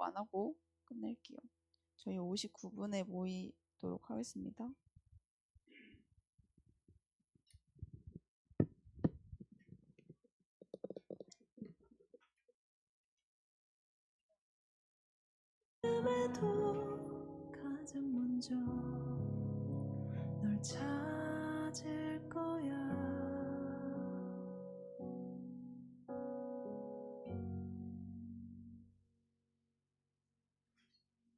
안 하고 끝낼게요. 저희 59분에 모이도록 하겠습니다. 그래도 가장 먼저 널 찾을 거야.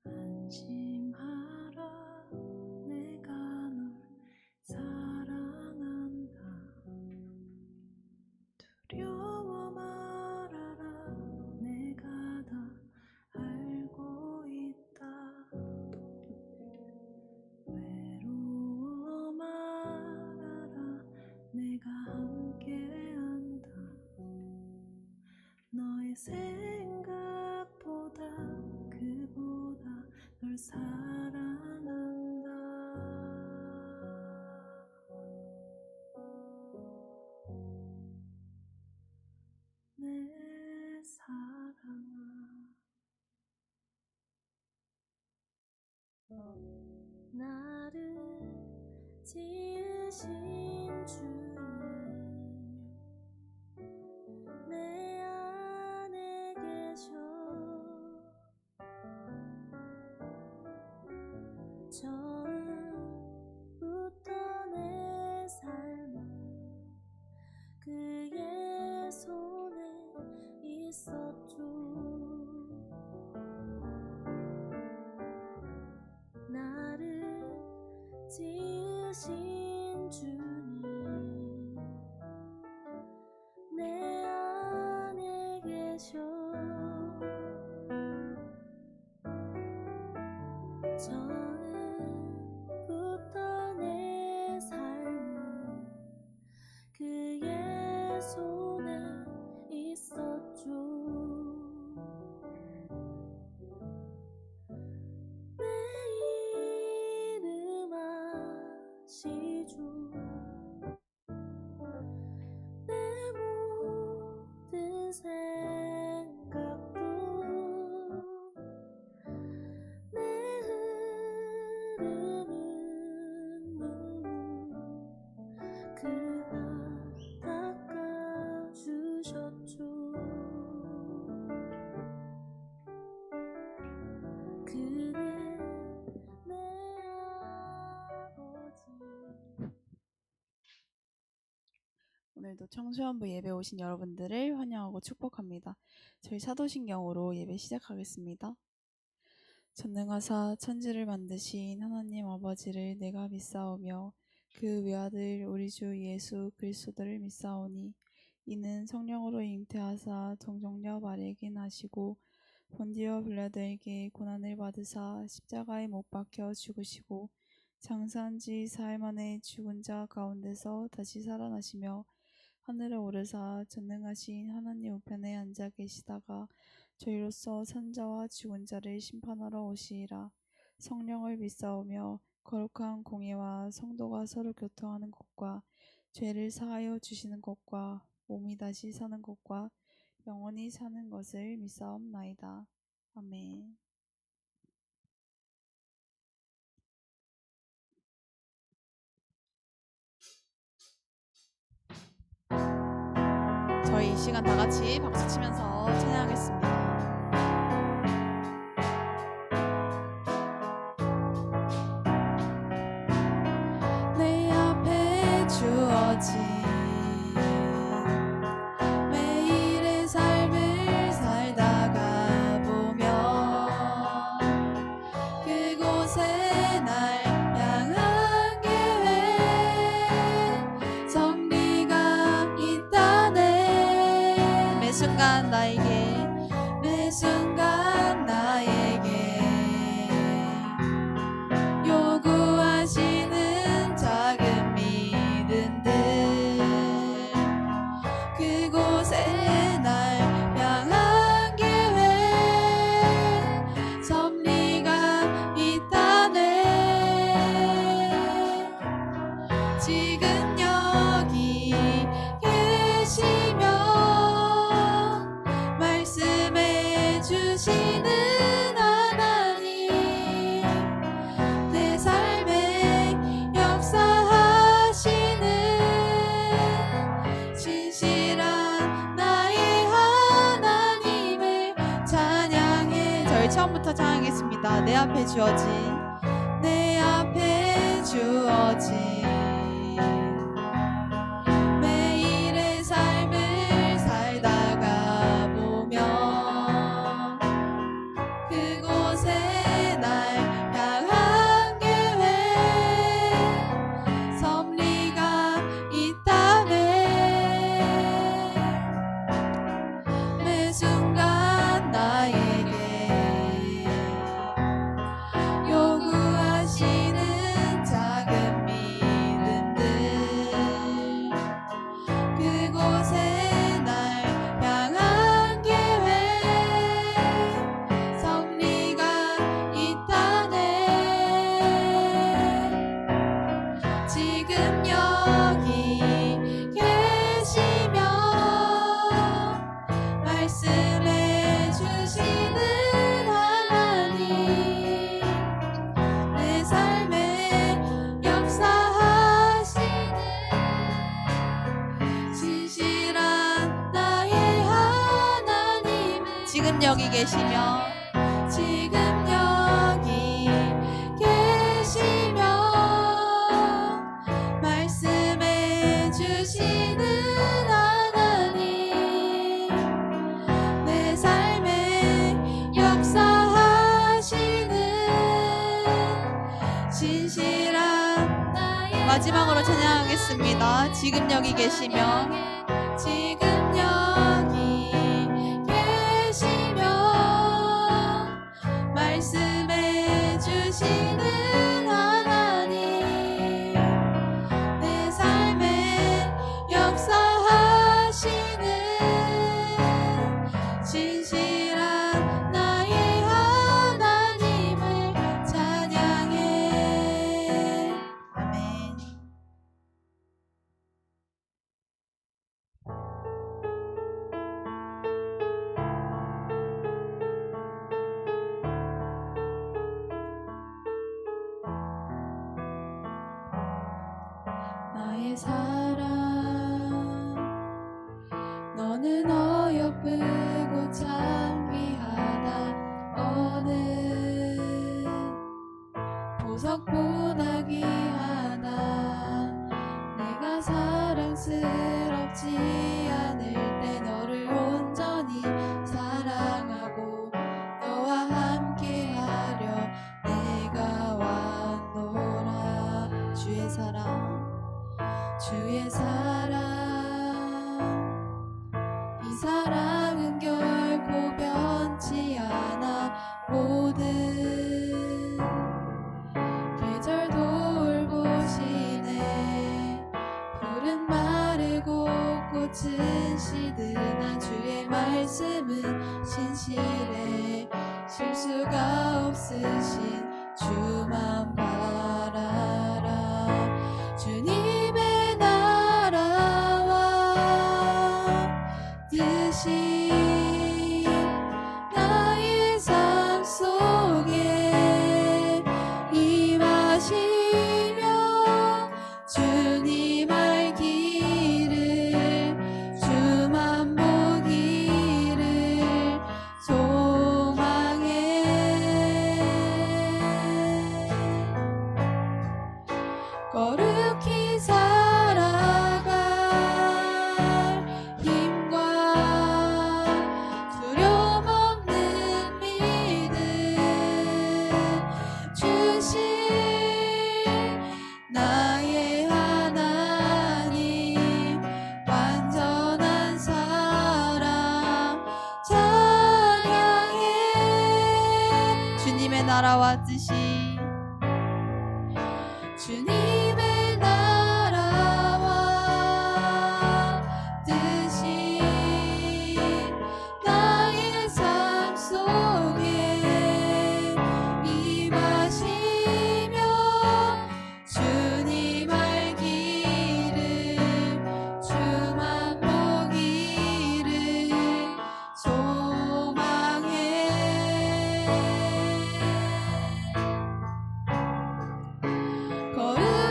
안심하라, 내가 널 사랑한다. 두려워 말아라, 내가 다 알고 있다. 외로워 말아라, 내가 함께한다. 너의 생각보다 그보다 널 사랑한다. 내 사랑아, 나를 지으신 주님 내 안에 계셔. 처음부터 내 삶은 그의 손에 있었죠. 나를 지으신 주님 내 안에 계셔. 처음부터 내 삶은 그의 손에 있었죠. 내 이름 아시죠. 내 모든 생각도 내 흐르는 눈물 그가 닦아주셨죠. 그는 내 아버지. 오늘도 청소년부 예배 오신 여러분들을 환영하고 축복합니다. 저희 사도신경으로 예배 시작하겠습니다. 전능하사 천지를 만드신 하나님 아버지를 내가 믿사오며 그 외아들 우리 주 예수 그리스도를 믿사오니 이는 성령으로 잉태하사 동정녀 마리에게 나시고 본디오 빌라도에게 고난을 받으사 십자가에 못 박혀 죽으시고 장사한 지 사흘 만에 죽은 자 가운데서 다시 살아나시며 하늘에 오르사 전능하신 하나님 우편에 앉아 계시다가 저희로서 산자와 죽은 자를 심판하러 오시리라. 성령을 믿사오며 거룩한 공예와 성도가 서로 교통하는 것과 죄를 사하여 주시는 것과 몸이 다시 사는 것과 영원히 사는 것을 믿사옵나이다. 아멘. 저희 이 시간 다 같이 박수 치면서 찬양하겠습니다. 내 앞에 주어진 매일의 삶을 살다가 보면 그곳에 날 향한 계획 섭리가 있다네. 매 순간 나에게 요구하시는 작은 믿음들 그곳에 날 향한 계획 섭리가 있다네. 앞에 주어진 내 앞에 주어진 매일의 삶을 살다가 보면 그곳에 날 향한 계획 섭리가 있다네. 매 순간 나에게 요구하시는 작은 믿음들 그곳에 날 향한 계획 섭리가 있다네. 지금 여기 계시며 말씀해 주시는 하나님 내 삶에 역사하시는 진실한 나의 하나님 지금 여기 계시며 지금 여기 계시며 말씀해 주시는 하나님 내 삶에 역사하시는 진실한 나의 마지막으로 찬양하겠습니다. 지금 여기 계시며 지금 여기 계시며 말씀해 주시는 하나님 내 삶에 역사하시는 진실한 나의 하나님을 찬양해. 아멘. 나의 사랑 너는 어여쁘고 참 귀하다. 어느 보석보다 귀하다. 내가 사랑스럽지 않을 때 너를 온전히 사랑하고 너와 함께하려 내가 왔노라. 주의 사랑 주의 사랑 이 사랑은 결코 변치 않아. 모든 계절 돌보시네. 푸른 마르고 꽃은 시드나 주의 말씀은 신실해. 실수가 없으신 주만 바라라. 주님의 나라와 뜻이 나의 삶 속에 임하시며 주님 알기를 주만 보기를 소망해. 거룩히 살아갈 힘과 두려움 없는 믿음 주신 나의 하나님 완전한 사랑 찬양해. 주님의 나라와 뜻이 주님의 나라와 뜻이 나의 삶 속에 임하시며 주님 알기를 주만 보기를 소망해. 거룩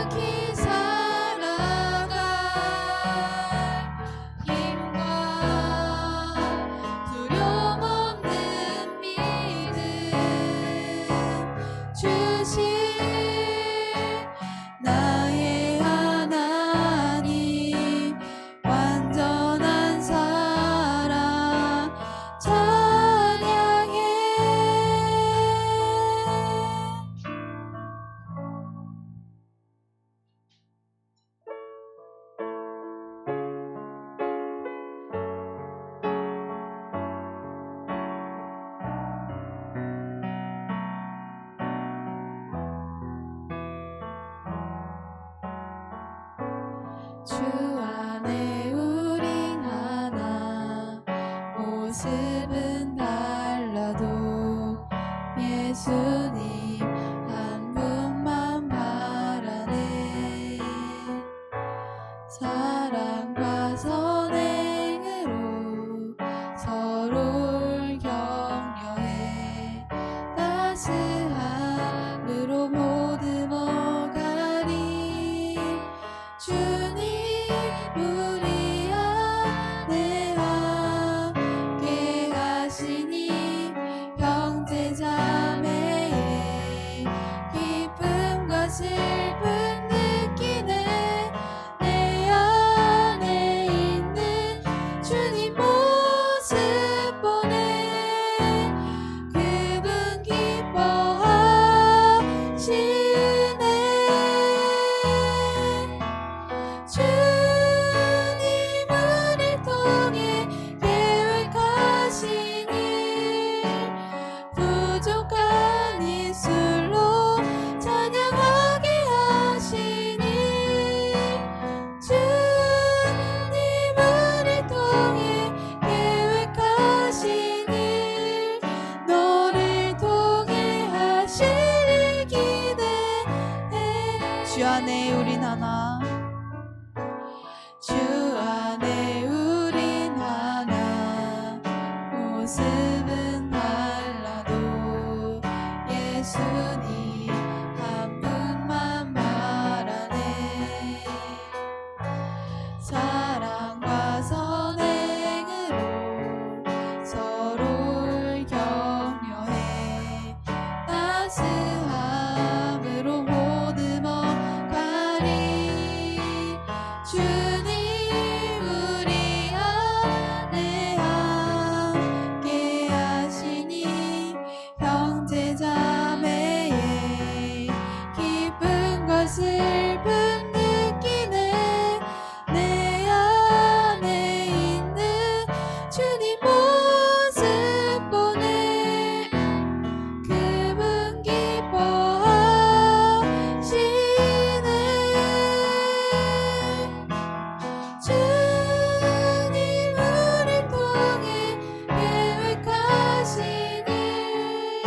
주 안에 우린 하나 모습은 달라도 예수님 한 분만 바라네 사랑과 선행으로 서로를 격려해 따스함으로 보듬어가리 주님 우리 안에 함께 하시니 형제자매의 기쁨과 슬픔 느끼네 내 안에 있는 주님 모습 보네 그분 기뻐하시네 주님 우릴 통해 계획하신 일 부족한 입술로 찬양하게 하시니 주님 우릴 통해 계획하신 일 너를 통해 하실 일 기대해 주 안에 우린 하나 주 안에 우린 하나 모습은 달라도 예수님 한 분만 바라네 사랑과 선행으로 서로를 격려해 따스함으로 보듬어 가리 주님 우리 안에 함께 하시니 형제자매의 기쁨과 슬픔 느끼네 내 안에 있는 주님 모습 보네 그분 기뻐하시네 주님 우릴 통해 계획하신 일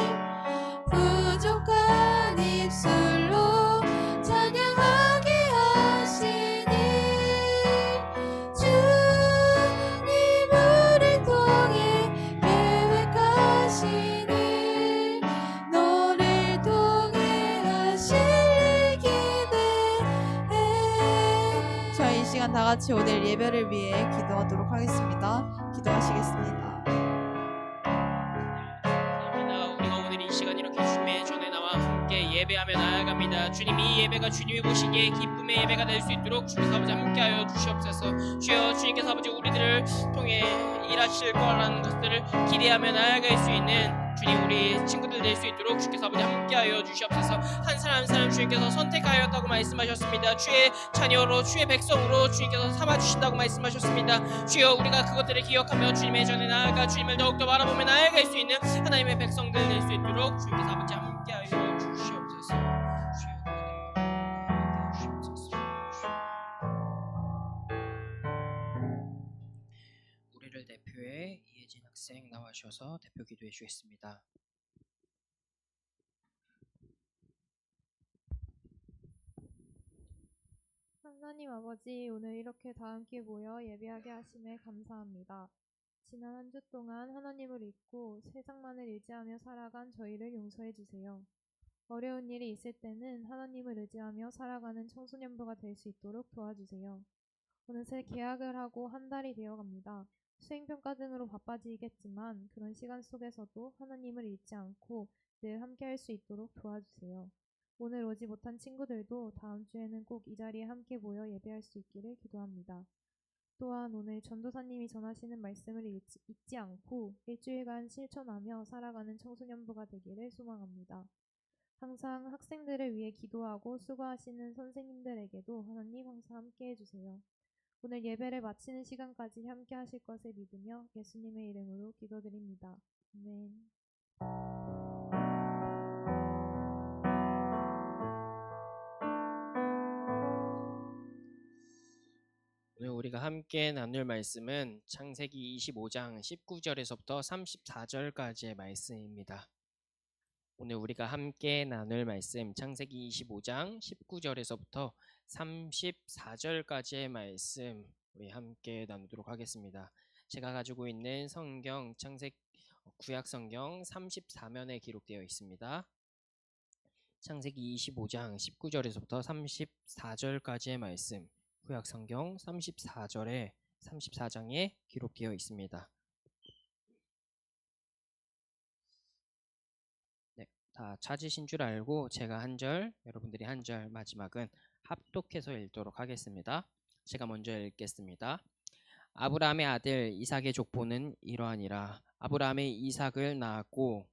부족한 입술로 찬양하게 하시니 주님 우릴 통해 계획하신 일 너를 통해 하실 일 기대해 저희 이 시간 다 같이 오늘 예배를 위해 기도하도록 하겠습니다. 기도하시겠습니다. 감사합니다. 우리가 오늘 이 시간 이렇게 주님의 전에 나와 함께 예배하며 나아갑니다. 주님 이 예배가 주님이 보시기에 기쁨의 예배가 될 수 있도록 주님께서 아버지 함께하여 주시옵소서. 주여 주님께서 아버지 우리들을 통해 일하실 거라는 것들을 기대하며 나아갈 수 있는 주님 우리 친구들 될 수 있도록 주께서 아버지 함께하여 주시옵소서. 한 사람 한 사람 주님께서 선택하였다고 말씀하셨습니다. 주의 자녀로 주의 백성으로 주님께서 삼아주신다고 말씀하셨습니다. 주여 우리가 그것들을 기억하며 주님의 전에 나아가 주님을 더욱더 바라보며 나아갈 수 있는 하나님의 백성들 될 수 있도록 주님께서 아버지 함께하여 주시옵소서. 주여 그들과 주시옵소서. 우리를 대표해 이혜진 학생 나와주셔서 대표 기도해 주겠습니다. 하나님 아버지, 오늘 이렇게 다 함께 모여 예배하게 하심에 감사합니다. 지난 한 주 동안 하나님을 잊고 세상만을 의지하며 살아간 저희를 용서해 주세요. 어려운 일이 있을 때는 하나님을 의지하며 살아가는 청소년부가 될 수 있도록 도와주세요. 어느새 개학을 하고 한 달이 되어갑니다. 수행평가 등으로 바빠지겠지만 그런 시간 속에서도 하나님을 잊지 않고 늘 함께 할 수 있도록 도와주세요. 오늘 오지 못한 친구들도 다음 주에는 꼭 이 자리에 함께 모여 예배할 수 있기를 기도합니다. 또한 오늘 전도사님이 전하시는 말씀을 잊지 않고 일주일간 실천하며 살아가는 청소년부가 되기를 소망합니다. 항상 학생들을 위해 기도하고 수고하시는 선생님들에게도 하나님 항상 함께 해주세요. 오늘 예배를 마치는 시간까지 함께 하실 것을 믿으며 예수님의 이름으로 기도드립니다. 아멘. 우리가 함께 나눌 말씀은 창세기 25장 19절에서부터 34절까지의 말씀입니다. 오늘 우리가 함께 나눌 말씀 창세기 25장 19절에서부터 34절까지의 말씀 우리 함께 나누도록 하겠습니다. 제가 가지고 있는 성경 구약 성경 34면에 기록되어 있습니다. 창세기 25장 19절에서부터 34절까지의 말씀 구약 성경 34장에 기록되어 있습니다. 네, 다 찾으신 줄 알고 제가 한 절, 여러분들이 한 절, 마지막은 합독해서 읽도록 하겠습니다. 제가 먼저 읽겠습니다. 아브라함의 아들 이삭의 족보는 이러하니라. 아브라함이 이삭을 낳았고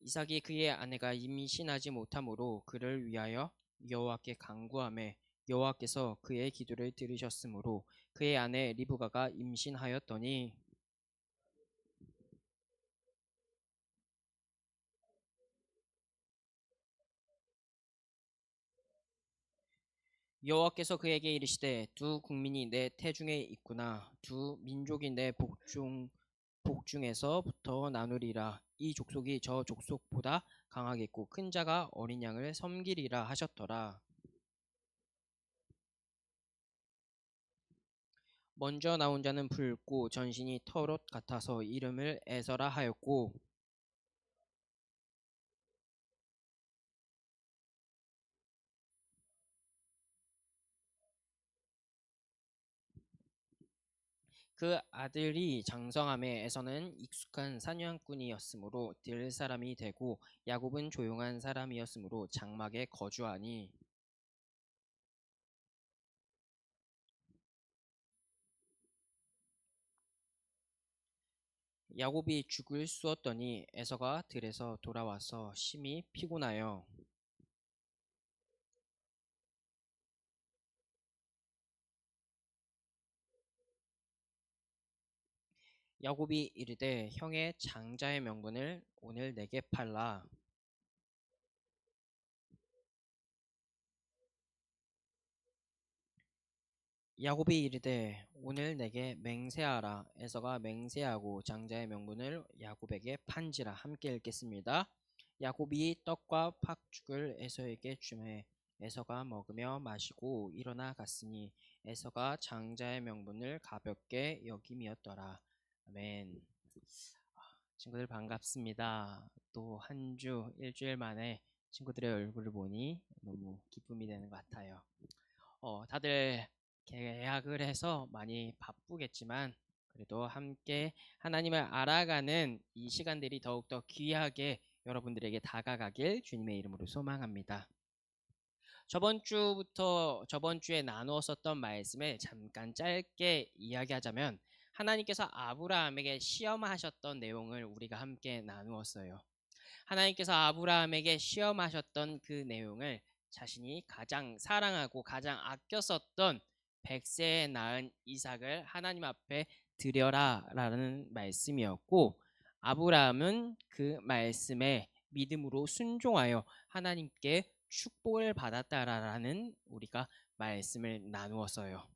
이삭이 그의 아내가 임신하지 못하므로 그를 위하여 여호와께 간구하매 여호와께서 그의 기도를 들으셨으므로 그의 아내 리브가가 임신하였더니 여호와께서 그에게 이르시되 두 국민이 내 태중에 있구나 두 민족이 내 복중에서부터 나누리라. 이 족속이 저 족속보다 강하겠고 큰 자가 어린 양을 섬기리라 하셨더라. 먼저 나온 자는 붉고 전신이 털옷 같아서 이름을 에서라 하였고 그 아들이 장성함에 에서는 익숙한 사냥꾼이었으므로 들 사람이 되고 야곱은 조용한 사람이었으므로 장막에 거주하니 야곱이 죽을 쑤었더니 에서가 들에서 돌아와서 심히 피곤하여 야곱이 이르되 형의 장자의 명분을 오늘 내게 팔라. 야곱이 이르되 오늘 내게 맹세하라. 에서가 맹세하고 장자의 명분을 야곱에게 판지라. 함께 읽겠습니다. 야곱이 떡과 팥죽을 에서에게 주매 에서가 먹으며 마시고 일어나 갔으니 에서가 장자의 명분을 가볍게 여김이었더라. 아멘. 친구들 반갑습니다. 또 한 주 일주일 만에 친구들의 얼굴을 보니 너무 기쁨이 되는 것 같아요. 다들 계약을 해서 많이 바쁘겠지만 그래도 함께 하나님을 알아가는 이 시간들이 더욱더 귀하게 여러분들에게 다가가길 주님의 이름으로 소망합니다. 저번 주에 나누었었던 말씀을 잠깐 짧게 이야기하자면 하나님께서 아브라함에게 시험하셨던 내용을 우리가 함께 나누었어요. 하나님께서 아브라함에게 시험하셨던 그 내용을 자신이 가장 사랑하고 가장 아껴 썼던 100세에 낳은 이삭을 하나님 앞에 드려라 라는 말씀이었고 아브라함은 그 말씀에 믿음으로 순종하여 하나님께 축복을 받았다라는 우리가 말씀을 나누었어요.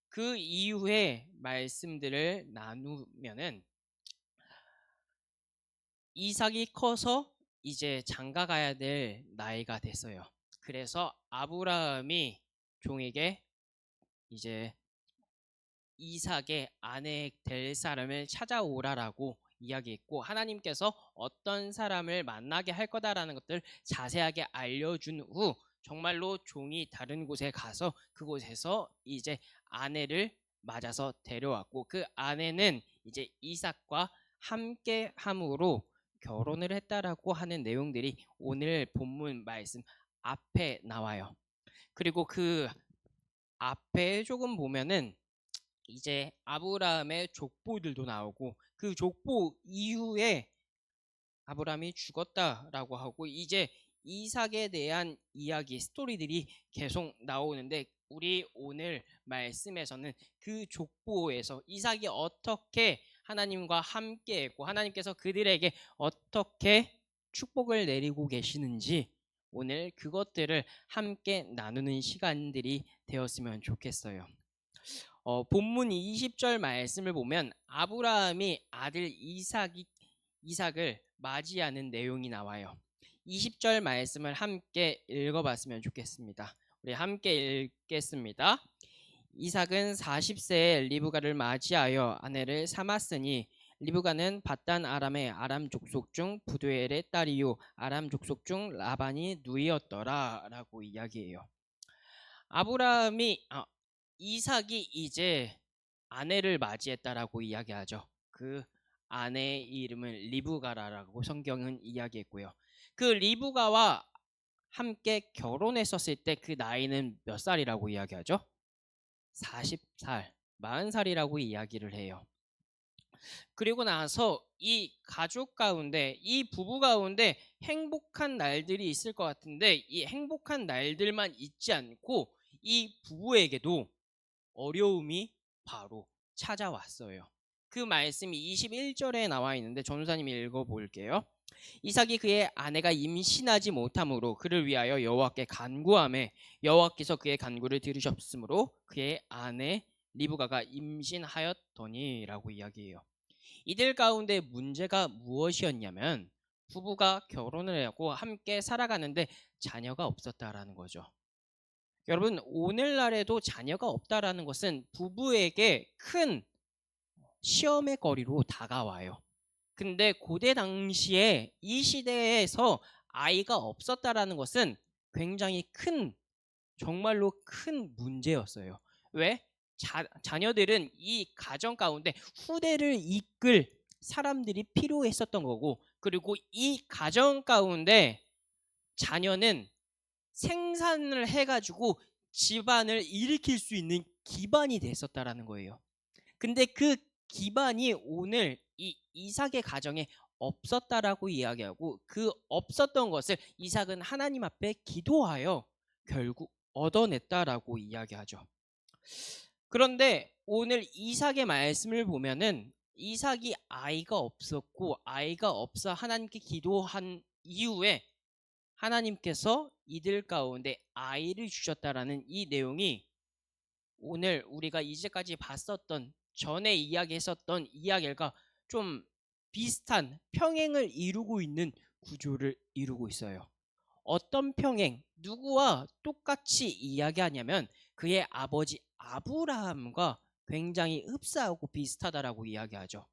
그 이후에 말씀들을 나누면은 이삭이 커서 이제 장가 가야 될 나이가 됐어요. 그래서 아브라함이 종에게 이제 이삭의 아내 될 사람을 찾아오라라고 이야기했고 하나님께서 어떤 사람을 만나게 할 거다라는 것들 자세하게 알려준 후 정말로 종이 다른 곳에 가서 그곳에서 이제 아내를 맞아서 데려왔고 그 아내는 이제 이삭과 함께 함으로 결혼을 했다라고 하는 내용들이 오늘 본문 말씀 앞에 나와요. 그리고 그 앞에 조금 보면은 이제 아브라함의 족보들도 나오고 그 족보 이후에 아브라함이 죽었다라고 하고 이제 이삭에 대한 이야기 스토리들이 계속 나오는데 우리 오늘 말씀에서는 그 족보에서 이삭이 어떻게 하나님과 함께했고 하나님께서 그들에게 어떻게 축복을 내리고 계시는지 오늘 그것들을 함께 나누는 시간들이 되었으면 좋겠어요. 본문 20절 말씀을 보면 아브라함이 아들 이삭을 맞이하는 내용이 나와요. 20절 말씀을 함께 읽어봤으면 좋겠습니다. 우리 함께 읽겠습니다. 이삭은 40세에 리브가를 맞이하여 아내를 삼았으니 리브가는 밧단 아람의 아람 족속 중 부두엘의 딸이요 아람 족속 중 라반이 누이였더라 라고 이야기해요. 이삭이 이제 아내를 맞이했다라고 이야기하죠. 그 아내의 이름은 리브가라고 성경은 이야기했고요. 그 리브가와 함께 결혼했었을 때 그 나이는 몇 살이라고 이야기하죠? 40살, 40살이라고 이야기를 해요. 그리고 나서 이 가족 가운데, 이 부부 가운데 행복한 날들이 있을 것 같은데 이 행복한 날들만 있지 않고 이 부부에게도 어려움이 바로 찾아왔어요. 그 말씀이 21절에 나와 있는데 전도사님이 읽어볼게요. 이삭이 그의 아내가 임신하지 못함으로 그를 위하여 여호와께 간구하매 여호와께서 그의 간구를 들으셨으므로 그의 아내 리브가가 임신하였더니라고 이야기해요. 이들 가운데 문제가 무엇이었냐면 부부가 결혼을 하고 함께 살아가는데 자녀가 없었다라는 거죠. 여러분 오늘날에도 자녀가 없다라는 것은 부부에게 큰 시험의 거리로 다가와요. 근데 고대 당시에 이 시대에서 아이가 없었다라는 것은 굉장히 큰 정말로 큰 문제였어요. 왜? 자녀들은 이 가정 가운데 후대를 이끌 사람들이 필요했었던 거고 그리고 이 가정 가운데 자녀는 생산을 해가지고 집안을 일으킬 수 있는 기반이 됐었다라는 거예요. 근데 그 기반이 오늘 이 이삭의 가정에 없었다라고 이야기하고 그 없었던 것을 이삭은 하나님 앞에 기도하여 결국 얻어냈다라고 이야기하죠. 그런데 오늘 이삭의 말씀을 보면은 이삭이 아이가 없었고 아이가 없어 하나님께 기도한 이후에 하나님께서 이들 가운데 아이를 주셨다라는 이 내용이 오늘 우리가 이제까지 봤었던 전에 이야기했었던 이야기가 좀 비슷한 평행을 이루고 있는 구조를 이루고 있어요. 어떤 평행? 누구와 똑같이 이야기하냐면 그의 아버지 아브라함과 굉장히 흡사하고 비슷하다라고 이야기하죠.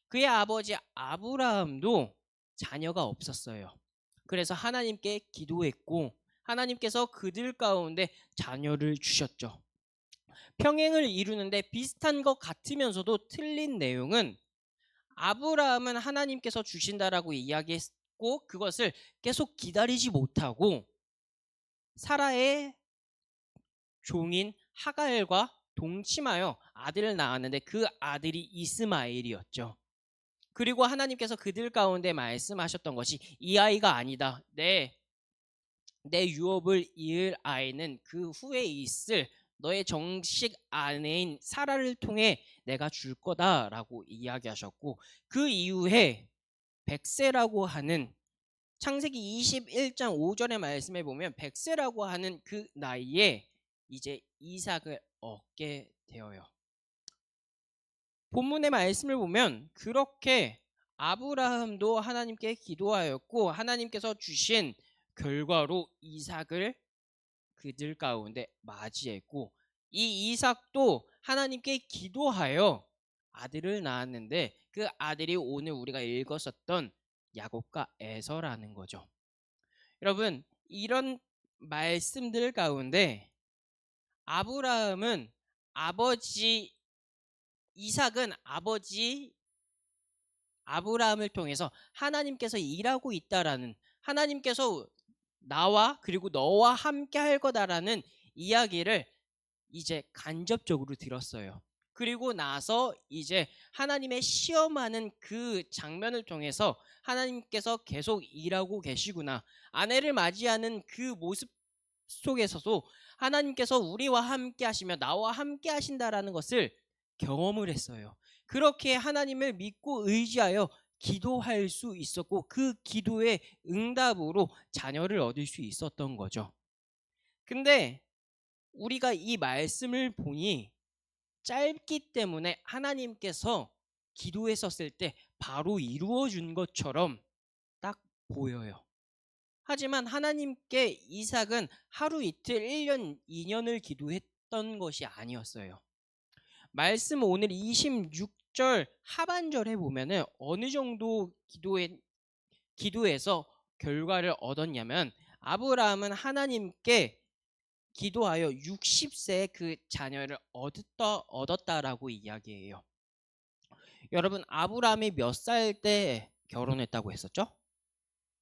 그의 아버지 아브라함도 자녀가 없었어요. 그래서 하나님께 기도했고 하나님께서 그들 가운데 자녀를 주셨죠. 평행을 이루는데 비슷한 것 같으면서도 틀린 내용은 아브라함은 하나님께서 주신다라고 이야기했고 그것을 계속 기다리지 못하고 사라의 종인 하갈과 동침하여 아들을 낳았는데 그 아들이 이스마엘이었죠. 그리고 하나님께서 그들 가운데 말씀하셨던 것이 이 아이가 아니다. 내 유업을 이을 아이는 그 후에 있을 너의 정식 아내인 사라를 통해 내가 줄 거다라고 이야기하셨고 그 이후에 백세라고 하는 창세기 21장 5절의 말씀에 보면 백세라고 하는 그 나이에 이제 이삭을 얻게 되어요. 본문의 말씀을 보면 그렇게 아브라함도 하나님께 기도하였고 하나님께서 주신 결과로 이삭을 그들 가운데 맞이했고 이 이삭도 하나님께 기도하여 아들을 낳았는데 그 아들이 오늘 우리가 읽었었던 야곱과 에서라는 거죠. 여러분 이런 말씀들 가운데 이삭은 아버지 아브라함을 통해서 하나님께서 일하고 있다라는 하나님께서 나와 그리고 너와 함께 할 거다라는 이야기를 이제 간접적으로 들었어요. 그리고 나서 이제 하나님의 시험하는 그 장면을 통해서 하나님께서 계속 일하고 계시구나. 아내를 맞이하는 그 모습 속에서도 하나님께서 우리와 함께 하시며 나와 함께 하신다라는 것을 경험을 했어요. 그렇게 하나님을 믿고 의지하여 기도할 수 있었고 그 기도의 응답으로 자녀를 얻을 수 있었던 거죠. 근데 우리가 이 말씀을 보니 짧기 때문에 하나님께서 기도했었을 때 바로 이루어 준 것처럼 딱 보여요. 하지만 하나님께 이삭은 하루 이틀 1년 2년을 기도했던 것이 아니었어요. 말씀 오늘 26절 하반절에 보면은 어느 정도 기도해서 결과를 얻었냐면 아브라함은 하나님께 기도하여 60세에 그 자녀를 얻었다라고 이야기해요. 여러분 아브라함이 몇 살 때 결혼했다고 했었죠?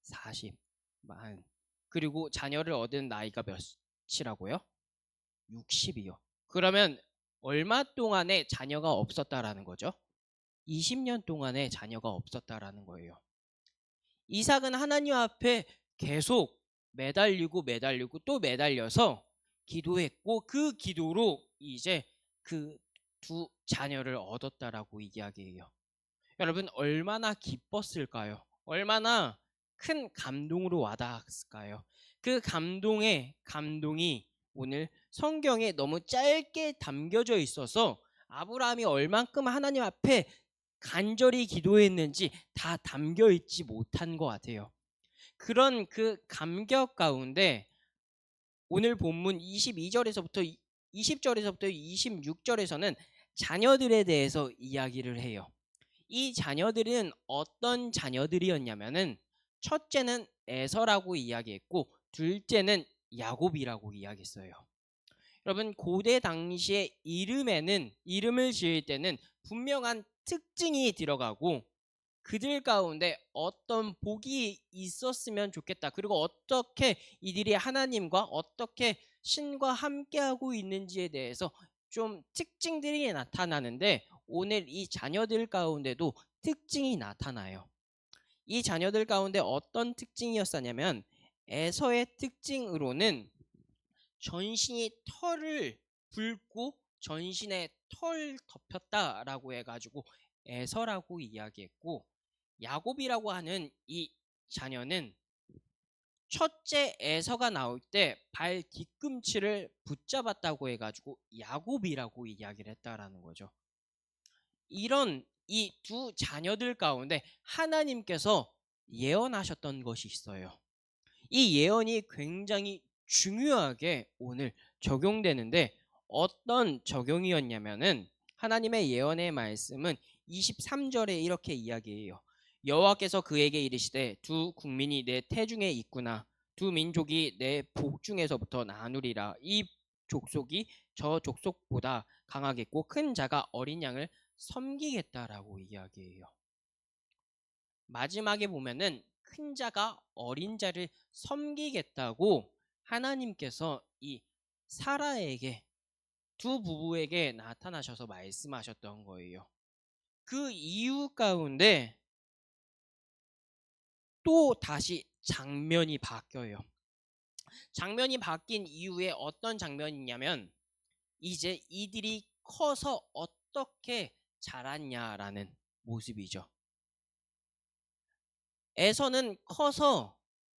40만. 그리고 자녀를 얻은 나이가 몇이라고요? 60이요. 그러면 얼마 동안에 자녀가 없었다라는 거죠? 20년 동안에 자녀가 없었다라는 거예요. 이삭은 하나님 앞에 계속 매달리고 또 매달려서 기도했고 그 기도로 이제 그 두 자녀를 얻었다라고 이야기해요. 여러분 얼마나 기뻤을까요? 얼마나 큰 감동으로 와닿았을까요? 그 감동이 오늘 성경에 너무 짧게 담겨져 있어서 아브라함이 얼만큼 하나님 앞에 간절히 기도했는지 다 담겨 있지 못한 것 같아요. 그런 그 감격 가운데 오늘 본문 22절에서부터 20절에서부터 26절에서는 자녀들에 대해서 이야기를 해요. 이 자녀들은 어떤 자녀들이었냐면은 첫째는 에서라고 이야기했고 둘째는 야곱이라고 이야기했어요. 여러분 고대 당시에 이름을 지을 때는 분명한 특징이 들어가고 그들 가운데 어떤 복이 있었으면 좋겠다. 그리고 어떻게 이들이 하나님과 어떻게 신과 함께하고 있는지에 대해서 좀 특징들이 나타나는데 오늘 이 자녀들 가운데도 특징이 나타나요. 이 자녀들 가운데 어떤 특징이었었냐면 에서의 특징으로는 전신이 털을 붉고 전신에 털 덮였다라고 해가지고 에서라고 이야기했고 야곱이라고 하는 이 자녀는 첫째 에서가 나올 때 발 뒤꿈치를 붙잡았다고 해가지고 야곱이라고 이야기를 했다라는 거죠. 이런 이 두 자녀들 가운데 하나님께서 예언하셨던 것이 있어요. 이 예언이 굉장히 중요하게 오늘 적용되는데 어떤 적용이었냐면은 하나님의 예언의 말씀은 23절에 이렇게 이야기해요. 여호와께서 그에게 이르시되 두 국민이 내 태중에 있구나. 두 민족이 내 복중에서부터 나누리라. 이 족속이 저 족속보다 강하겠고 큰 자가 어린 양을 섬기겠다라고 이야기해요. 마지막에 보면은 큰 자가 어린 자를 섬기겠다고 하나님께서 이 사라에게 두 부부에게 나타나셔서 말씀하셨던 거예요. 그 이유 가운데 또 다시 장면이 바뀌어요. 장면이 바뀐 이후에 어떤 장면이냐면 이제 이들이 커서 어떻게 자랐냐라는 모습이죠. 에서는 커서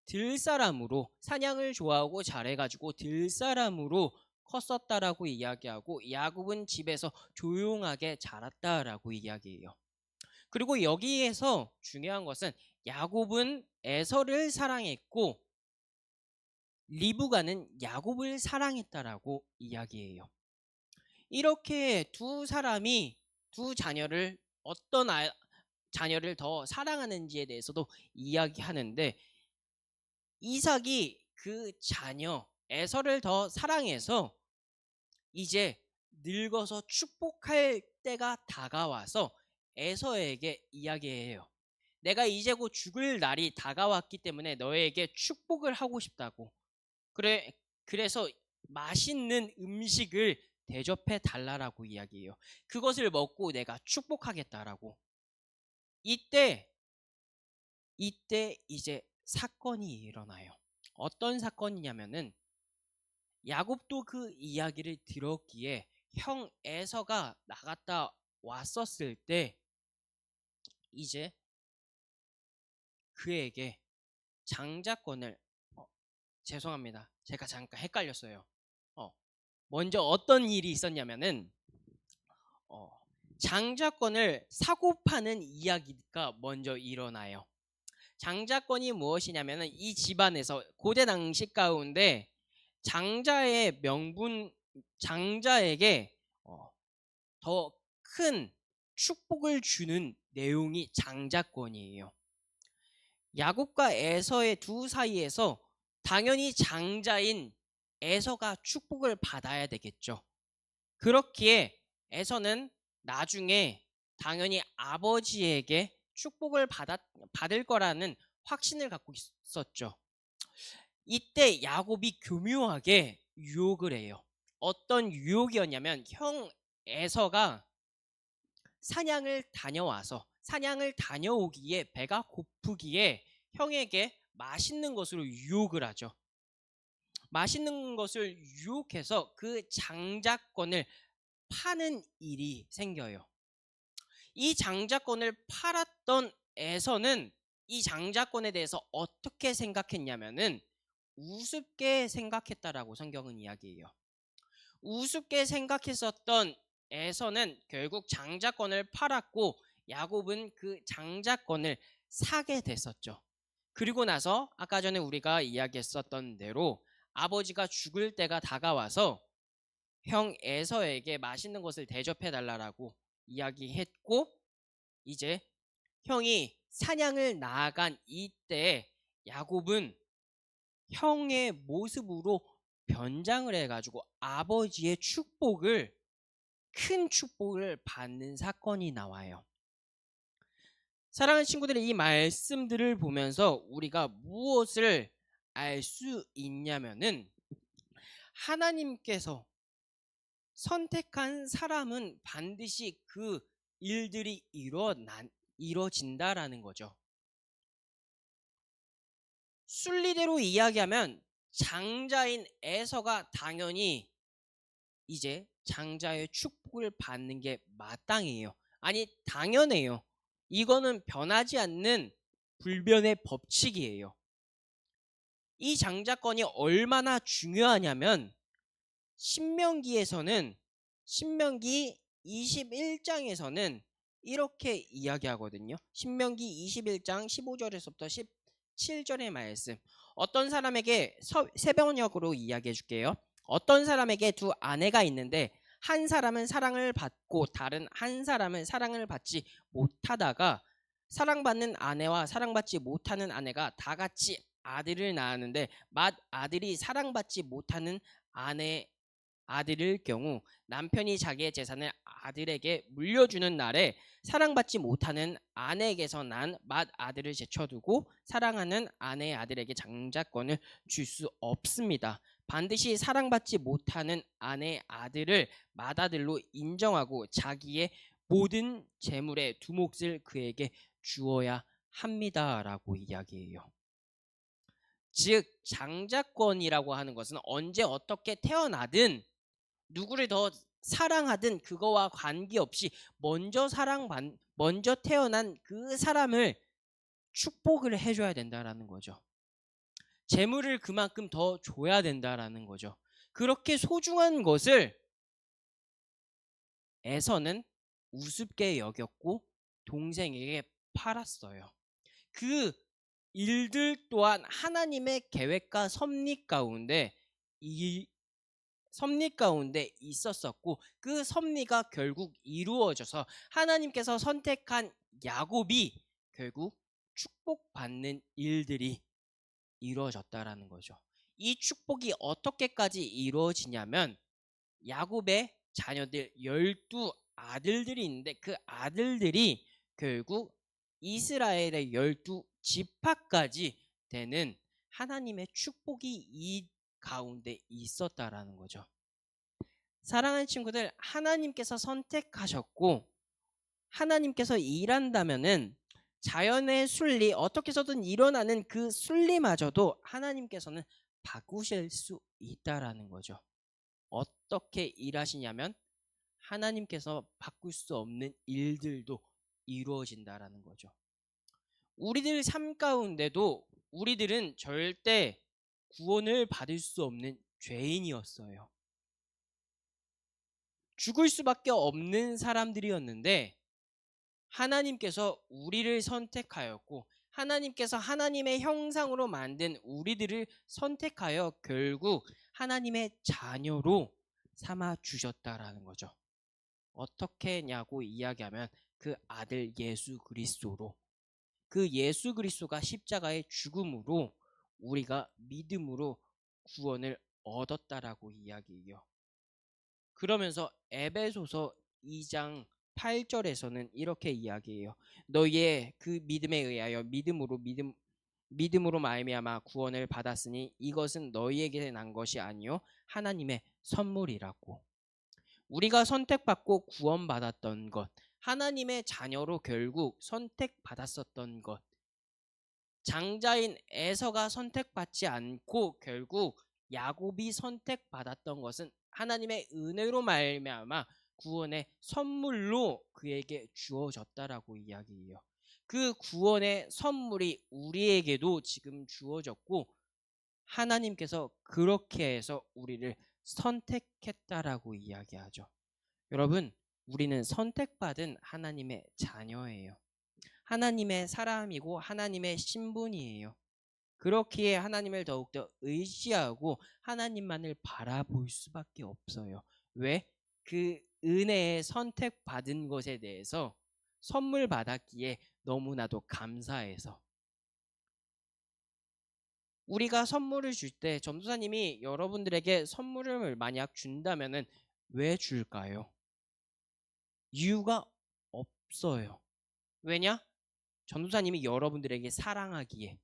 들사람으로 사냥을 좋아하고 잘해가지고 들사람으로 컸었다라고 이야기하고 야곱은 집에서 조용하게 자랐다라고 이야기해요. 그리고 여기에서 중요한 것은 야곱은 에서를 사랑했고 리브가는 야곱을 사랑했다라고 이야기해요. 이렇게 두 사람이 두 자녀를 자녀를 더 사랑하는지에 대해서도 이야기하는데 이삭이 그 자녀 에서를 더 사랑해서 이제 늙어서 축복할 때가 다가와서 에서에게 이야기해요. 내가 이제 곧 죽을 날이 다가왔기 때문에 너에게 축복을 하고 싶다고. 그래서 맛있는 음식을 대접해 달라라고 이야기해요. 그것을 먹고 내가 축복하겠다라고. 이때 이제 사건이 일어나요. 어떤 사건이냐면은 야곱도 그 이야기를 들었기에 형 에서가 나갔다 왔었을 때 이제 그에게 장자권을 죄송합니다. 제가 잠깐 헷갈렸어요. 먼저 어떤 일이 있었냐면은 장자권을 사고 파는 이야기가 먼저 일어나요. 장자권이 무엇이냐면은 이 집안에서 고대 당시 가운데 장자의 명분, 장자에게 더 큰 축복을 주는 내용이 장자권이에요. 야곱과 에서의 두 사이에서 당연히 장자인 에서가 축복을 받아야 되겠죠. 그렇기에 에서는 나중에 당연히 아버지에게 축복을 받을 거라는 확신을 갖고 있었죠. 이때 야곱이 교묘하게 유혹을 해요. 어떤 유혹이었냐면 형 에서가 사냥을 다녀오기에 배가 고프기에 형에게 맛있는 것으로 유혹을 하죠. 맛있는 것을 유혹해서 그 장자권을 파는 일이 생겨요. 이 장자권을 팔았던 에서는 이 장자권에 대해서 어떻게 생각했냐면은 우습게 생각했다라고 성경은 이야기해요. 우습게 생각했었던 에서는 결국 장자권을 팔았고 야곱은 그 장자권을 사게 됐었죠. 그리고 나서 아까 전에 우리가 이야기했었던 대로 아버지가 죽을 때가 다가와서 형 에서에게 맛있는 것을 대접해 달라고 이야기했고 이제 형이 사냥을 나아간 이때 야곱은 형의 모습으로 변장을 해가지고 아버지의 큰 축복을 받는 사건이 나와요. 사랑하는 친구들의 이 말씀들을 보면서 우리가 무엇을 알 수 있냐면은 하나님께서 선택한 사람은 반드시 그 일들이 이루어진다라는 거죠. 순리대로 이야기하면 장자인 에서가 당연히 이제 장자의 축복을 받는 게 마땅해요. 아니 당연해요. 이거는 변하지 않는 불변의 법칙이에요. 이 장자권이 얼마나 중요하냐면 신명기 21장에서는 이렇게 이야기하거든요. 신명기 21장 15절에서부터 17절의 말씀. 어떤 사람에게 새벽녘으로 이야기해 줄게요. 어떤 사람에게 두 아내가 있는데 한 사람은 사랑을 받고 다른 한 사람은 사랑을 받지 못하다가 사랑받는 아내와 사랑받지 못하는 아내가 다 같이 아들을 낳았는데 맏아들이 사랑받지 못하는 아들일 경우 남편이 자기의 재산을 아들에게 물려주는 날에 사랑받지 못하는 아내에게서 난 맏아들을 제쳐두고 사랑하는 아내의 아들에게 장자권을 줄 수 없습니다. 반드시 사랑받지 못하는 아내의 아들을 맏아들로 인정하고 자기의 모든 재물의 두 몫을 그에게 주어야 합니다라고 이야기해요. 즉 장자권이라고 하는 것은 언제 어떻게 태어나든 누구를 더 사랑하든 그거와 관계없이 먼저 태어난 그 사람을 축복을 해줘야 된다라는 거죠. 재물을 그만큼 더 줘야 된다라는 거죠. 그렇게 소중한 것을 에서는 우습게 여겼고 동생에게 팔았어요. 그 일들 또한 하나님의 계획과 섭리 가운데 있었었고 그 섭리가 결국 이루어져서 하나님께서 선택한 야곱이 결국 축복받는 일들이 이루어졌다라는 거죠. 이 축복이 어떻게까지 이루어지냐면 야곱의 자녀들 12아들들이 있는데 그 아들들이 결국 이스라엘의 12지파까지 되는 하나님의 축복이 이 가운데 있었다라는 거죠. 사랑하는 친구들, 하나님께서 선택하셨고 하나님께서 일한다면은 자연의 순리, 어떻게 해서든 일어나는 그 순리마저도 하나님께서는 바꾸실 수 있다라는 거죠. 어떻게 일하시냐면 하나님께서 바꿀 수 없는 일들도 이루어진다라는 거죠. 우리들 삶 가운데도 우리들은 절대 구원을 받을 수 없는 죄인이었어요. 죽을 수밖에 없는 사람들이었는데 하나님께서 우리를 선택하였고 하나님께서 하나님의 형상으로 만든 우리들을 선택하여 결국 하나님의 자녀로 삼아 주셨다라는 거죠. 어떻게냐고 이야기하면 그 아들 예수 그리스도로, 그 예수 그리스도가 십자가의 죽음으로 우리가 믿음으로 구원을 얻었다라고 이야기해요. 그러면서 에베소서 2장 8절에서는 이렇게 이야기해요. 너희의 그 믿음에 의하여 믿음으로 말미암아 구원을 받았으니 이것은 너희에게 난 것이 아니요 하나님의 선물이라고. 우리가 선택받고 구원받았던 것, 하나님의 자녀로 결국 선택받았었던 것, 장자인 에서가 선택받지 않고 결국 야곱이 선택받았던 것은 하나님의 은혜로 말미암아 구원의 선물로 그에게 주어졌다라고 이야기해요. 그 구원의 선물이 우리에게도 지금 주어졌고 하나님께서 그렇게 해서 우리를 선택했다라고 이야기하죠. 여러분, 우리는 선택받은 하나님의 자녀예요. 하나님의 사람이고 하나님의 신분이에요. 그렇기에 하나님을 더욱더 의지하고 하나님만을 바라볼 수밖에 없어요. 왜? 그 은혜에 선택받은 것에 대해서 선물 받았기에 너무나도 감사해서. 우리가 선물을 줄 때 전도사님이 여러분들에게 선물을 만약 준다면은 왜 줄까요? 이유가 없어요. 왜냐? 전도사님이 여러분들에게 사랑하기에,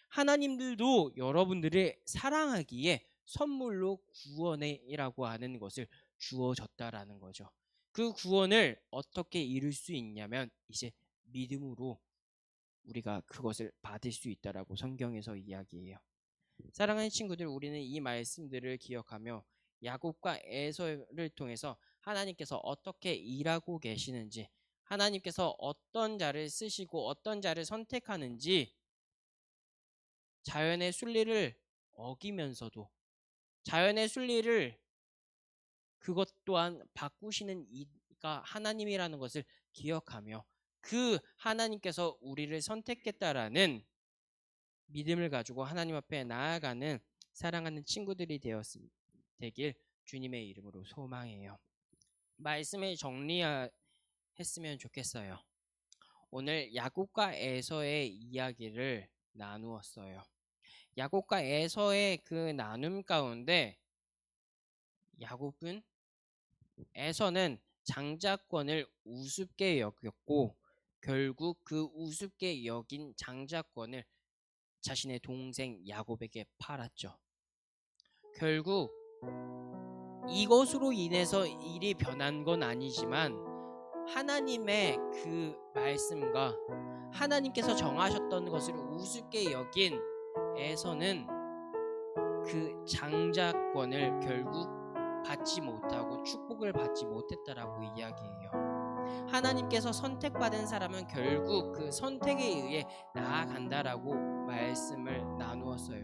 하나님들도 여러분들을 사랑하기에 선물로 구원이라고 하는 것을 주어졌다라는 거죠. 그 구원을 어떻게 이룰 수 있냐면 이제 믿음으로 우리가 그것을 받을 수 있다라고 성경에서 이야기해요. 사랑하는 친구들, 우리는 이 말씀들을 기억하며 야곱과 에서를 통해서 하나님께서 어떻게 일하고 계시는지, 하나님께서 어떤 자를 쓰시고 어떤 자를 선택하는지 자연의 순리를 어기면서도 자연의 순리를 그것 또한 바꾸시는 이가 하나님이라는 것을 기억하며 그 하나님께서 우리를 선택했다라는 믿음을 가지고 하나님 앞에 나아가는 사랑하는 친구들이 되길 주님의 이름으로 소망해요. 말씀을 정리했으면 좋겠어요. 오늘 야곱과 에서의 이야기를 나누었어요. 야곱과 에서의 그 나눔 가운데 야곱은 에서는 장자권을 우습게 여겼고 결국 그 우습게 여긴 장자권을 자신의 동생 야곱에게 팔았죠. 결국 이것으로 인해서 일이 변한 건 아니지만 하나님의 그 말씀과 하나님께서 정하셨던 것을 우습게 여긴 에서는 그 장자권을 결국 받지 못하고 축복을 받지 못했다라고 이야기해요. 하나님께서 선택받은 사람은 결국 그 선택에 의해 나아간다라고 말씀을 나누었어요.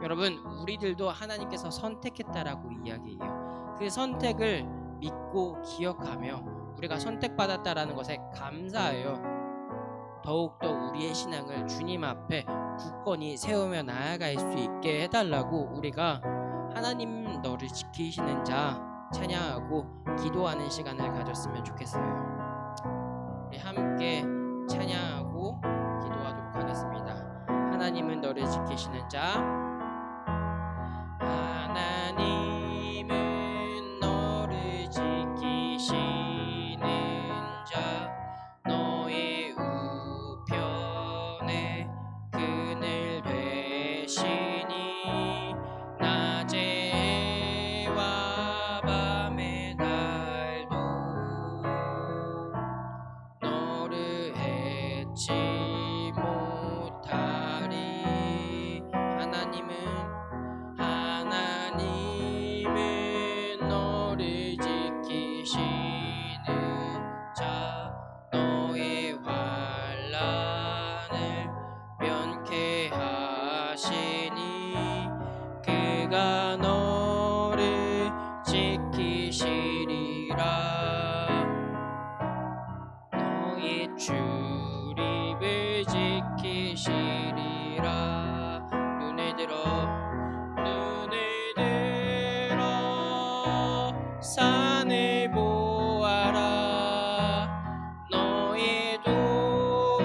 여러분, 우리들도 하나님께서 선택했다라고 이야기해요. 그 선택을 믿고 기억하며 우리가 선택받았다라는 것에 감사하여 더욱더 우리의 신앙을 주님 앞에 굳건히 세우며 나아갈 수 있게 해달라고 우리가 하나님 너를 지키시는 자 찬양하고 기도하는 시간을 가졌으면 좋겠어요. 우리 함께 찬양하고 기도하도록 하겠습니다. 하나님은 너를 지키시는 자, 하나님은 너를 지키시는 자, 너의 우편에 그늘 되시니 낮에와 밤의 날도 너를 해치 못하리. 하나님은 지키시리라. 너희 출입을 지키시리라. 눈을 들어 산을 보아라. 너희 도움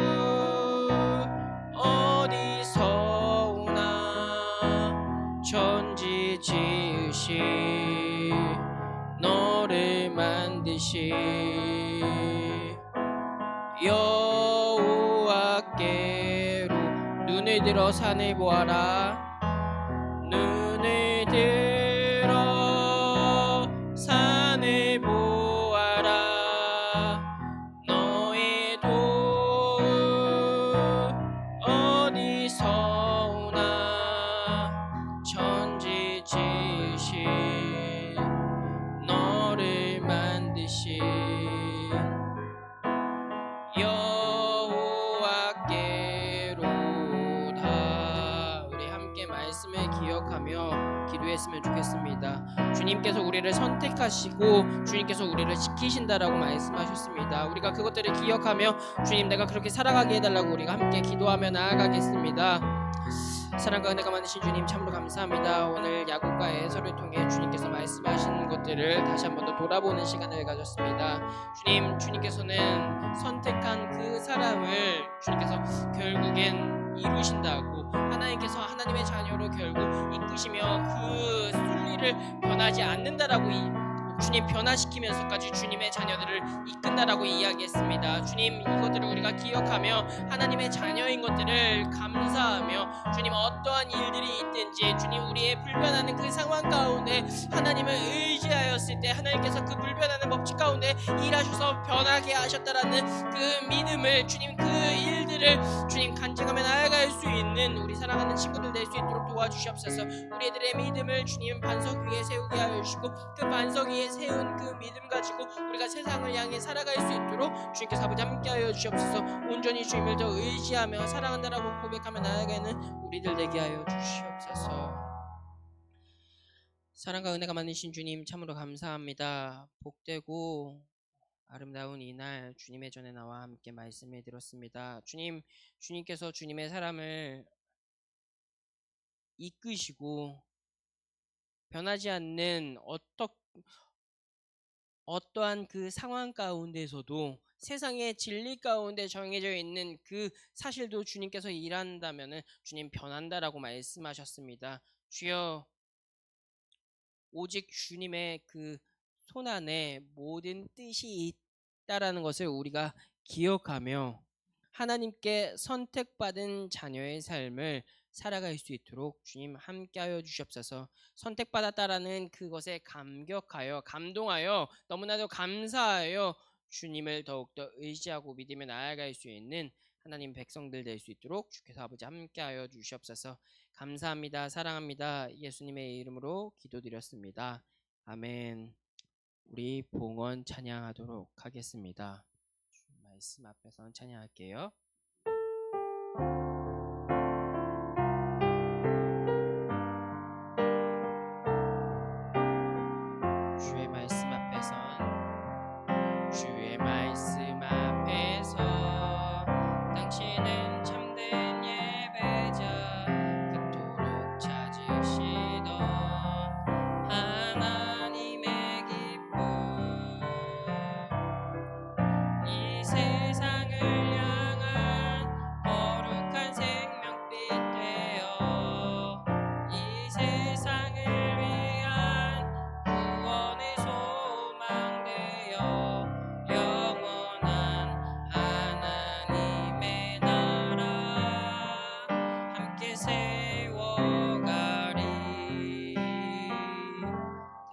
어디서 오나. 천지 지으시 너를 만드시 여호와께로. 눈을 들어 산을 보아라. 눈을 들어 산을 보아라. 너의 도움 어디서 오나. 천지 지으시 너를 만드시 여호와께로다. 우리 함께 말씀을 기억하며 기도했으면 좋겠습니다. 주님께서 우리를 선택하시고 주님께서 우리를 지키신다라고 말씀하셨습니다. 우리가 그것들을 기억하며 주님 내가 그렇게 살아가게 해달라고 우리가 함께 기도하며 나아가겠습니다. 사랑과 은혜가 많으신 주님 참으로 감사합니다. 오늘 야곱과 에서를 통해 주님께서 말씀하신 것들을 다시 한 번 더 돌아보는 시간을 가졌습니다. 주님께서는 선택한 그 사람을 주님께서 결국엔 이루신다고, 하나님께서 하나님의 자녀로 결국 이끄시며 그 순리를 변하지 않는다라고 주님 변화시키면서까지 주님의 자녀들을 이끈다라고 이야기했습니다. 주님 이것들을 우리가 기억하며 하나님의 자녀인 것들을 감사하며 주님 어떠한 일들이 있든지 주님 우리의 불변하는 그 상황 가운데 하나님을 의지하였을 때 하나님께서 그 불변하는 법칙 가운데 일하셔서 변하게 하셨다라는 그 믿음을 주님 그 일들을 주님 간증하며 나아갈 수 있는 우리 사랑하는 친구들 될 수 있도록 도와주시옵소서. 우리들의 믿음을 주님 반석 위에 세우게 하여 주시고 그 반석 위에 세운 그 믿음 가지고 우리가 세상을 향해 살아갈 수 있도록 주님께서 아버지 함께하여 주시옵소서. 온전히 주님을 더 의지하며 사랑한다라고 고백하며 나아가는 우리들 되게 하여 주시옵소서. 사랑과 은혜가 많으신 주님 참으로 감사합니다. 복되고 아름다운 이날 주님의 전에 나와 함께 말씀을 들었습니다. 주님께서 주님의 사람을 이끄시고 변하지 않는 어떠한 그 상황 가운데서도 세상의 진리 가운데 정해져 있는 그 사실도 주님께서 일한다면은 주님 변한다라고 말씀하셨습니다. 주여 오직 주님의 그 손 안에 모든 뜻이 있다라는 것을 우리가 기억하며 하나님께 선택받은 자녀의 삶을 살아갈 수 있도록 주님 함께하여 주시옵소서. 선택받았다라는 그것에 감격하여 감동하여 너무나도 감사하여 주님을 더욱더 의지하고 믿으며 나아갈 수 있는 하나님 백성들 될 수 있도록 주께서 아버지 함께하여 주시옵소서. 감사합니다. 사랑합니다. 예수님의 이름으로 기도드렸습니다. 아멘. 우리 봉헌 찬양하도록 하겠습니다. 말씀 앞에서 찬양할게요. 주의 말씀 앞에서 당신은 참된 예배자 그토록 찾으시던 하나님의 기쁨 이 세상을 향한 거룩한 생명빛 되어 이 세상을 위한 구원의 소망 되어 영원한 하나님의 나라 함께 세워가리.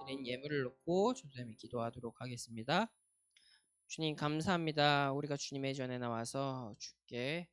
드린 예물을 놓고 조사님이 기도하도록 하겠습니다. 주님 감사합니다. 우리가 주님의 전에 나와서 주께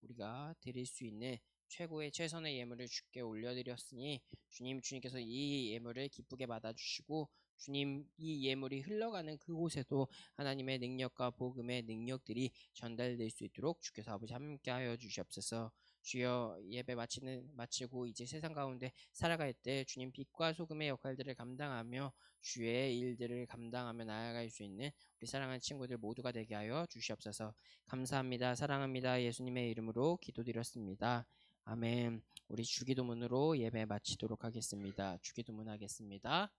우리가 드릴 수 있는 최고의 최선의 예물을 주께 올려드렸으니 주님께서 이 예물을 기쁘게 받아주시고 주님 이 예물이 흘러가는 그곳에도 하나님의 능력과 복음의 능력들이 전달될 수 있도록 주께서 아버지 함께하여 주시옵소서. 주여 예배 마치고 이제 세상 가운데 살아갈 때 주님 빛과 소금의 역할들을 감당하며 주의 일들을 감당하며 나아갈 수 있는 우리 사랑하는 친구들 모두가 되게 하여 주시옵소서. 감사합니다. 사랑합니다. 예수님의 이름으로 기도드렸습니다. 아멘. 우리 주기도문으로 예배 마치도록 하겠습니다. 주기도문 하겠습니다.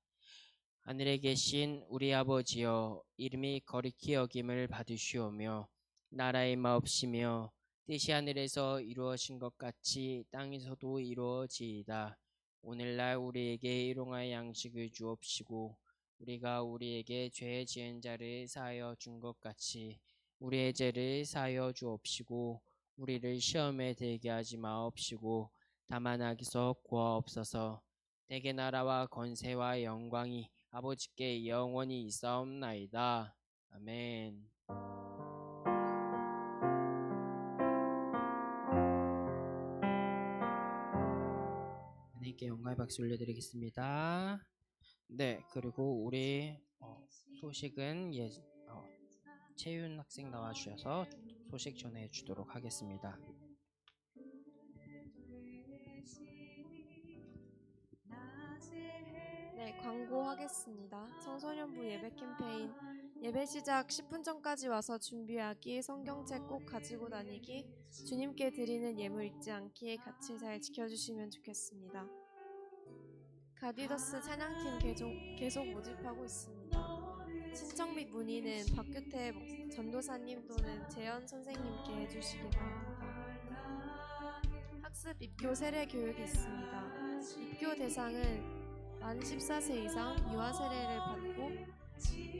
하늘에 계신 우리 아버지여, 이름이 거룩히 여김을 받으시오며 나라의 마옵시며 뜻이 하늘에서 이루어진 것 같이 땅에서도 이루어지이다. 오늘날 우리에게 일용할 양식을 주옵시고 우리가 우리에게 죄 지은 자를 사하여 준 것 같이 우리의 죄를 사하여 주옵시고 우리를 시험에 들게 하지 마옵시고 다만 악에서 구하옵소서. 대개 나라와 권세와 영광이 아버지께 영원히 있사옵나이다. 아멘. 하나님께 영광의 박수 올려드리겠습니다. 네, 그리고 우리 소식은 채윤 학생 나와주셔서 소식 전해주도록 하겠습니다. 네, 광고하겠습니다. 청소년부 예배 캠페인 예배 시작 10분 전까지 와서 준비하기, 성경책 꼭 가지고 다니기, 주님께 드리는 예물 잊지 않기 같이 잘 지켜주시면 좋겠습니다. 가디더스 찬양팀 계속 모집하고 있습니다. 신청 및 문의는 박규태 전도사님 또는 재현 선생님께 해주시기 바랍니다. 학습 입교 세례 교육이 있습니다. 입교 대상은 만 14세 이상 유아 세례를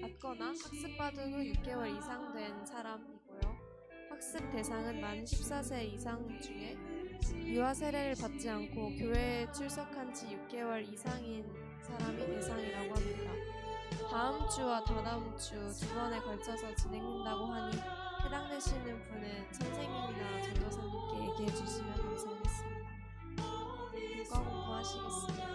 받거나 학습받은 후 6개월 이상 된 사람이고요. 학습 대상은 만 14세 이상 중에 유아 세례를 받지 않고 교회에 출석한 지 6개월 이상인 사람이 대상이라고 합니다. 다음 주와 다다음 주 두 번에 걸쳐서 진행된다고 하니 해당되시는 분은 선생님이나 전도사님께 얘기해 주시면 감사하겠습니다. 국어 공부하시겠습니다.